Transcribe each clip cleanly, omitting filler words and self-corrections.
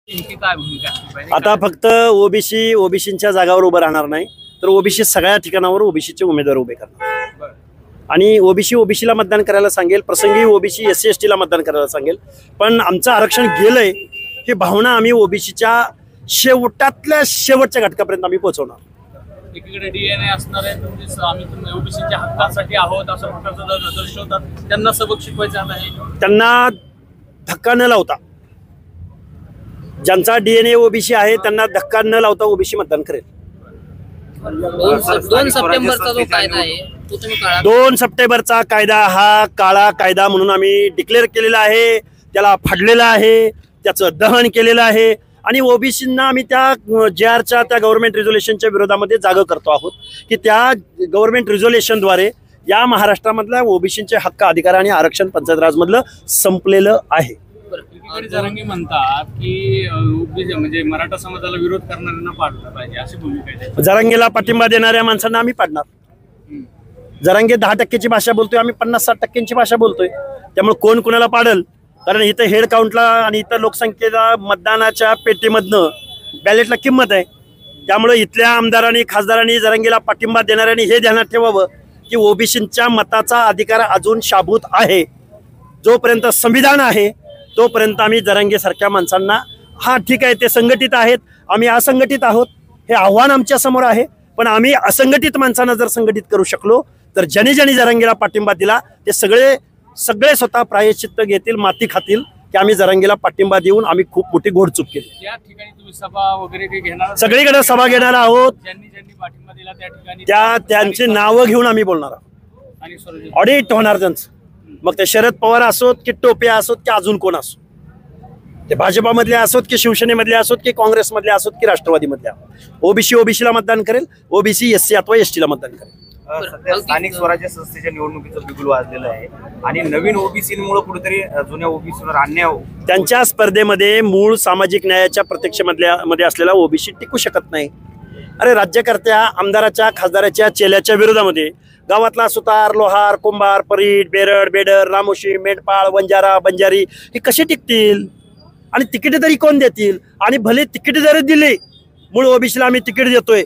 नेमकी काय भूमिका असली पाहिजे? आता फक्त ओबीसीच्या जागावर उभं राहणार नाही, तर ओबीसी सगळ्या ठिकाणावर ओबीसीचे उमेदवार उभे करणार बरं. आणि ओबीसीला मतदान करायला सांगेल, प्रसंगी ओबीसी SC ST ला मतदान करायला सांगेल. पण आमचं आरक्षण गेलंय ही भावना आम्ही ओबीसीच्या शेवटातल्या शेवटच्या घटकापर्यंत आम्ही पोहोचवणार. एकीकडे DNA असणार आहे, म्हणजे आम्ही ओबीसीच्या हक्कासाठी आहोत असं प्रकारचं दर्शवतात. त्यांना सबक शिकवायचा आहे, त्यांना धक्का न लावता, ज्यांचा DNA ओबीसी आहे त्यांना धक्का न लावता ओबीसी मतदान करेल. 2 सप्टेंबरचा जो कायदा आहे तो तुम्ही काळा 2 सप्टेंबरचा कायदा हा काळा कायदा म्हणून आम्ही डिक्लेअर केलेला आहे, त्याला फाडलेला आहे, त्याचं दहन केलेलं आहे आणि ओबीसींना आम्ही त्या JRच्या त्या गव्हर्नमेंट रिझोल्युशनच्या विरोधामध्ये जागं करतो आहोत की त्या गव्हर्नमेंट रिझोल्युशनद्वारे या महाराष्ट्रामधल्या ओबीसींचे हक्क, अधिकार आणि आरक्षण पंचायत राजमधलं संपलेलं आहे. एकीकडे जरांगे म्हणतात की ओबीसी म्हणजे मराठा समाजाला विरोध करणाऱ्यांना पाडलं पाहिजे अशी भूमिका आहे. जरांगेला पाठिंबा देणाऱ्या माणसांना आम्ही पाडणार. जरांगे 10% भाषा बोलतोय, आम्ही 50-60% भाषा बोलतोय. त्यामुळे कोण कुणाला पाडल, कारण इथं हेड काउंटला आणि इथं लोकसंख्येला मतदानाच्या पेटीमधनं बॅलेटला किंमत आहे. त्यामुळे इथल्या आमदारांनी, खासदारांनी, जरांगेला पाठिंबा देणाऱ्यांनी हे ध्यानात ठेवावं की ओबीसींच्या मताचा अधिकार अजून शाबूत आहे. जोपर्यंत संविधान आहे तोपर्यंत आम्ही जरांगेसारख्या माणसांना, हा ठीक आहे ते संघटित आहेत, आम्ही असंघटित आहोत, हे आव्हान आमच्या समोर आहे, पण आम्ही असंघटित माणसांना जर संघटित करू शकलो तर ज्यांनी जरांगेला पाठिंबा दिला ते सगळे स्वतः प्रायश्चित्त घेतील, माती खातील की आम्ही जरांगेला पाठिंबा देऊन आम्ही खूप मोठी घोडचूक केली. या ठिकाणी तुम्ही सभा वगैरे काही घेणार? सगळीकडे सभा घेणार आहोत. ज्यांनी पाठिंबा दिला त्या ठिकाणी त्यांची नावं घेऊन आम्ही बोलणार आहोत आणि ऑडिट होणार त्यांचं. मग ते शरद पवार असोत की टोपे असोत की अजून कोण असो, ते भाजपामधले असोत की शिवसेनेमधले असोत की काँग्रेसमधले असोत की राष्ट्रवादीमधले, ओबीसीला मतदान करेल, ओबीसी SC अथवा ST ला मतदान करेल. सध्या स्थानिक स्वराज्य संस्थेच्या निवडणुकीचं बिगुल वाजलेलं आहे आणि नवीन ओबीसीमुळे कुठेतरी जुन्या ओबीसीवर अन्याय त्यांच्या स्पर्धेमध्ये मूळ सामाजिक न्यायाच्या प्रत्यक्षमध्ये असलेला ओबीसी टिकू शकत नाही. अरे राज्यकर्त्या, आमदाराच्या, खासदाराच्या चेल्याच्या विरोधामध्ये गावातला सुतार, लोहार, कुंभार, परीट, बेरड, बेडर, रामोशी, मेंढपाळ, वंजारा, बंजारी हे कसे टिकतील आणि तिकीट तरी कोण देतील? आणि भले तिकीट जरी दिले, मूळ ओबीसीला आम्ही तिकीट देतोय,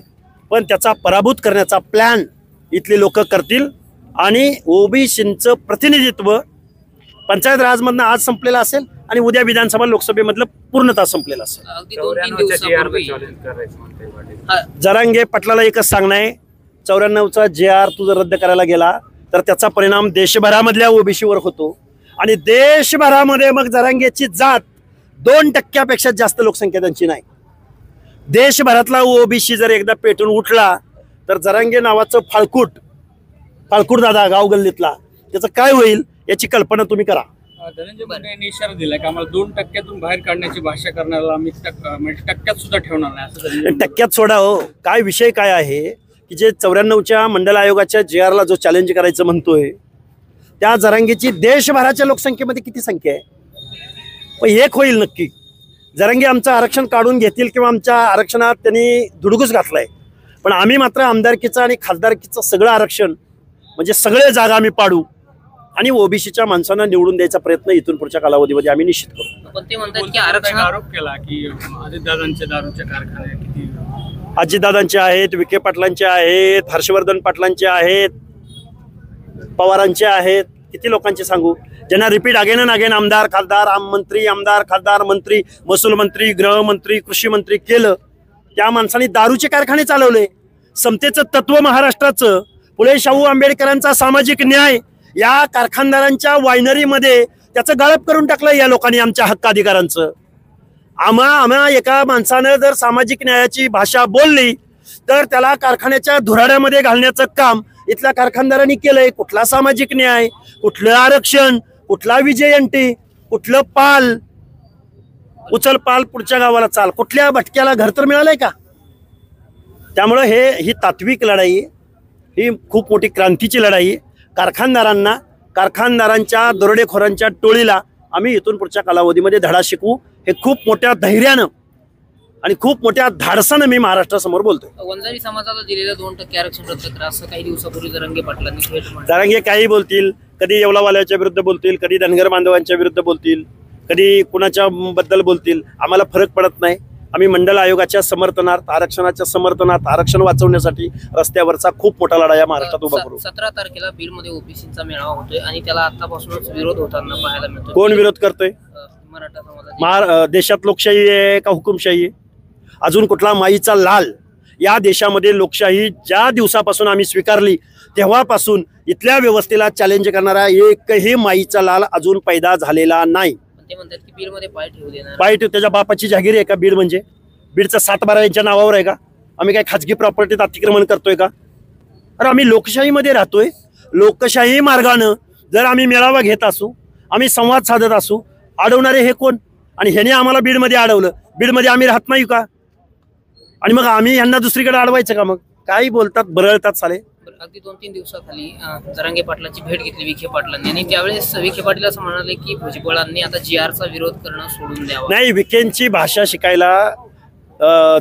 पण त्याचा पराभूत करण्याचा प्लॅन इथले लोक करतील आणि ओबीसींचं प्रतिनिधित्व पंचायत राजमधनं आज संपलेलं असेल आणि उद्या विधानसभा लोकसभेमधलं पूर्णतः संपलेलं असेल. अगदी 2-3 दिवसापूर्वी जरांगे पाटलाला एकच सांगणं आहे, 94चा JR तू जर रद्द करायला गेला तर त्याचा परिणाम देशभरामधल्या ओबीसीवर होतो आणि देशभरामध्ये मग जरांगेची जात 2% जास्त लोकसंख्या त्यांची नाही. देशभरातला ओबीसी जर एकदा पेटून उठला तर जरांगे नावाचं फाळकूट दादा गाव गल्लीतला त्याचं काय होईल याची कल्पना तुम्ही करा. धनंजय मुंडे यांनी इशारा दिलाय की आम्हाला 2%तून बाहेर काढण्याची भाषा करण्याला आम्ही म्हणजे टक्क्यात सुद्धा ठेवणार नाही असं. टक्क्यात सोडा हो, काय विषय काय आहे की जे 94च्या मंडल आयोगाच्या JRला जो चॅलेंज करायचं म्हणतोय त्या जरांगेची देशभराच्या लोकसंख्येमध्ये किती संख्या आहे? पण एक होईल नक्की, जरांगे आमचं आरक्षण काढून घेतील किंवा आमच्या आरक्षणात त्यांनी धुडगूस घातलाय, पण आम्ही मात्र आमदारकीचं आणि खासदारकीचं सगळं आरक्षण म्हणजे सगळे जागा आम्ही पाडू आणि ओबीसीच्या माणसांना निवडून द्यायचा प्रयत्न इथून पुढच्या कालावधीमध्ये आम्ही निश्चित करू. पण ते म्हणतात की आरक्षण आरोप केला की अजितदादांचे दारूचे कारखाने किती, अजितदादांचे आहेत, विखे पाटलांचे आहेत, हर्षवर्धन पाटलांचे आहेत, पवारांचे आहेत, किती लोकांचे सांगू, ज्यांना रिपीट अगेन अँड अगेन आमदार खासदार मंत्री, आमदार खासदार मंत्री, महसूल मंत्री, गृहमंत्री, कृषी मंत्री केलं. त्या माणसांनी दारूचे कारखाने चालवले. समतेचं तत्व महाराष्ट्राचं, फुले शाहू आंबेडकरांचा सामाजिक न्याय या कारखानदारांच्या वायनरीमध्ये त्याचं गाळप करून टाकलं या लोकांनी आमच्या हक्क अधिकारांचं. आम्हा एका माणसानं जर सामाजिक न्यायाची भाषा बोलली तर त्याला कारखान्याच्या धुराड्यामध्ये घालण्याचं काम इथल्या कारखानदारांनी केलंय. कुठला सामाजिक न्याय, कुठलं आरक्षण, कुठला विजयंती, कुठलं पाल, उचल पाल पुढच्या गावाला चाल, कुठल्या भटक्याला घर तर मिळालंय का? त्यामुळं ही तात्विक लढाई, ही खूप मोठी क्रांतीची लढाई. कारखानदारांच्या दरोडेखोरांच्या टोळीला आम्ही इथून पुढच्या कालावधीमध्ये धडा शिकवू. हे खूप मोठ्या धैर्यानं आणि खूप मोठ्या धाडसानं मी महाराष्ट्रासमोर बोलतोय. वंजारी समाजाला दिलेलं 2% आरक्षण रद्द करा असं काही दिवसापूर्वी जरांगे पाटलांनी जरांगे काही बोलतील, कधी येवलावाल्याच्या विरुद्ध बोलतील, कधी धनगर बांधवांच्या विरुद्ध बोलतील, कधी कुणाच्या बद्दल बोलतील, आम्हाला फरक पडत नाही. आम्ही मंडल आयोगाच्या समर्थनार्थ, आरक्षणाच्या समर्थनार्थ, आरक्षण वाचवण्यासाठी रस्त्यावरचा खूप मोठा लढा या महाराष्ट्रात उभा करू. 17 तारखेला बीडमध्ये ओबीसीचा मेळावा होतोय आणि त्याला आतापासूनच विरोध होताना पाहायला मिळतो. कोण विरोध करतोय? मराठा समाजाचे. देशात लोकशाही आहे का हुकुमशाही आहे? अजून कुठला माईचा लाल? या देशामध्ये लोकशाही ज्या दिवसापासून आम्ही स्वीकारली तेव्हापासून इथल्या व्यवस्थेला चॅलेंज करणारा एकही माईचा लाल अजून पैदा झालेला नाही. ते म्हणतात की बीडमध्ये पाय ठेवू देणार. पाय ठेव, त्याच्या बापाची जागीर आहे का बीड? म्हणजे बीडचा 7-12 यांच्या नावावर आहे का? आम्ही काय खाजगी प्रॉपर्टीत अतिक्रमण करतोय का? अरे आम्ही लोकशाहीमध्ये राहतोय. लोकशाही मार्गानं जर आम्ही मेळावा घेत असू, आम्ही संवाद साधत असू, अडवणारे हे कोण? आणि ह्याने आम्हाला बीडमध्ये अडवलं. बीडमध्ये आम्ही राहत नाही का? आणि मग आम्ही यांना दुसरीकडे अडवायचं का? मग काही बोलतात, बरळतात साले. अगदी 2-3 दिवसाखाली जरांगे पाटलाची भेट घेतली विखे पाटलांनी आणि त्यावेळेस विखे पाटील असं म्हणाले की भुजबळांनी आता GRचा विरोध करणं सोडून द्यावा. नाही, विखेंची भाषा शिकायला,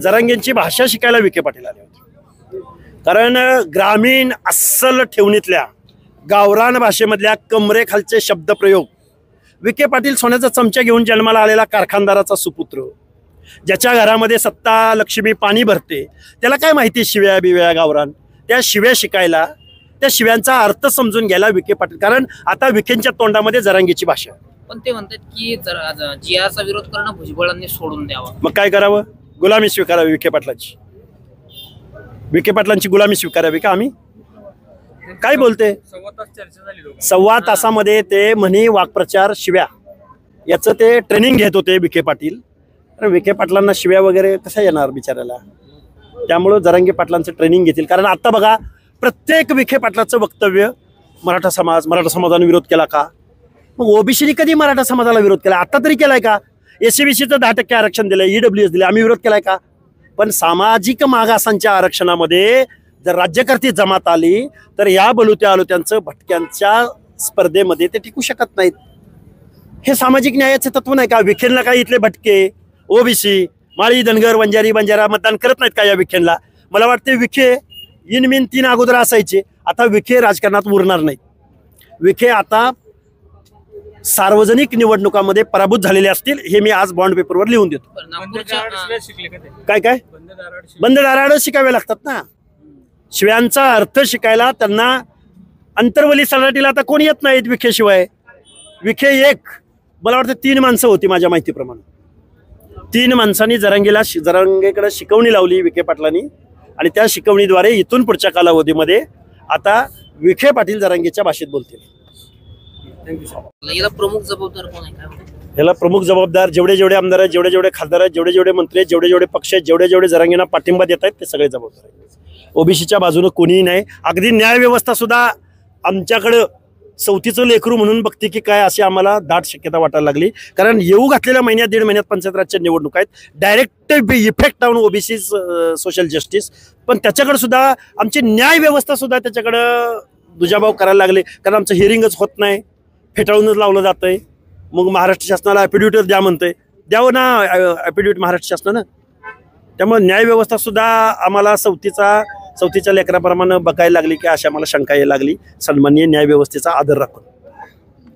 जरांगेंची भाषा शिकायला विखे पाटील आले होते. कारण ग्रामीण अस्सल ठेवणीतल्या गावरान भाषेमधल्या कमरेखालचे शब्दप्रयोग, विखे पाटील सोन्याचा चमचा घेऊन जन्माला आलेला कारखानदाराचा सुपुत्र, ज्याच्या घरामध्ये सत्ता लक्ष्मी पाणी भरते, त्याला काय माहिती शिव्या बिव्या गावरान? त्या शिव्या शिकायला, त्या शिव्यांचा अर्थ समजून घ्यायला विखे पाटील. कारण आता विखेंच्या तोंडामध्ये जरांगीची भाषा. पण ते म्हणतात की GRचा विरोध करणं भुजबळांनी सोडून द्यावा. मग काय करावं? गुलामी स्वीकारावी विखे पाटलांची. विखे पाटलांची गुलामी स्वीकारावी का आम्ही? काय बोलते? 1.25 तास चर्चा झाली दोघांची. 1.25 तासामध्ये ते म्हणी, वाक्प्रचार, शिव्या याचं ते ट्रेनिंग घेत होते विखे पाटील. विखे पाटलांना शिव्या वगैरे कशा येणार बिचारायला? त्यामुळं जरांगे पाटलांचं ट्रेनिंग घेतील. कारण आता बघा, प्रत्येक विखे पाटलाचं वक्तव्य मराठा समाजाने विरोध केला का? मग ओबीसीने कधी मराठा समाजाला विरोध केला? आता तरी केलाय का? SC-BCचं 10% आरक्षण दिलंय, EWS दिले, आम्ही विरोध केलाय का? पण सामाजिक मागासांच्या आरक्षणामध्ये जर राज्यकर्ती जमात आली तर या बलुत्या आलुत्यांचं भटक्यांच्या स्पर्धेमध्ये ते टिकू शकत नाहीत. हे सामाजिक न्यायाचे तत्व नाही का? विखेंना काय इथले भटके, ओबीसी, माळी, धनगर, वंजारी, बंजारा मतदान करत नाहीत का या विखेंना? मला वाटते विखे इनमिन 3 अगोदर असायचे, आता विखे राजकारणात उरणार नाहीत. विखे आता सार्वजनिक निवडणुकांमध्ये पराभूत झालेले असतील, हे मी आज बॉन्ड पेपरवर लिहून देतो. शिकले का ते? काय बंद दाराड शिकावे लागतात ना. शिव्यांचा अर्थ शिकायला त्यांना अंतर्वली सराटीला आता कोणी येत नाहीत विखे शिवाय. विखे एक, मला वाटतं 3 माणसं होती माझ्या माहितीप्रमाणे. 3 माणसांनी जरांगेकडे शिकवणी लावली विखे पाटलांनी आणि त्या शिकवणीद्वारे इथून पुढच्या कालावधीमध्ये आता विखे पाटील जरांगेच्या भाषेत बोलतील. याला प्रमुख जबाबदार कोण आहे काय? याला प्रमुख जबाबदार जेवढे आमदार आहेत, जेवढे खासदार आहेत, जेवढे मंत्री आहेत, जेवढे पक्ष आहेत, जेवढे जरांगेंना पाठिंबा देत आहेत, ते सगळे जबाबदार आहेत. ओबीसीच्या बाजूने कोणीही नाही. अगदी न्याय व्यवस्था सुद्धा आमच्याकडं सवतीचं लेकरू म्हणून बघते की काय, अशी आम्हाला दाट शक्यता वाटायला लागली. कारण येऊ घातलेल्या महिन्यात 1.5 महिन्यात पंचायत राजच्या निवडणूक आहेत, direct effect on OBC social justice. पण त्याच्याकडे सुद्धा आमची न्याय व्यवस्था सुद्धा त्याच्याकडं दुजाभाव करायला लागले. कारण आमचं हिअरिंगच होत नाही, फेटाळूनच लावलं जातंय. मग महाराष्ट्र शासनाला ॲफिडेव्हिट द्या म्हणतंय, द्यावं ना ॲफिडेव्हिट महाराष्ट्र शासनानं. त्यामुळे न्याय व्यवस्था सुद्धा आम्हाला सवतीच्या लेकराप्रमाणे बघायला लागली की अशी आम्हाला शंका यायला लागली. सन्माननीय न्याय व्यवस्थेचा आदर राखून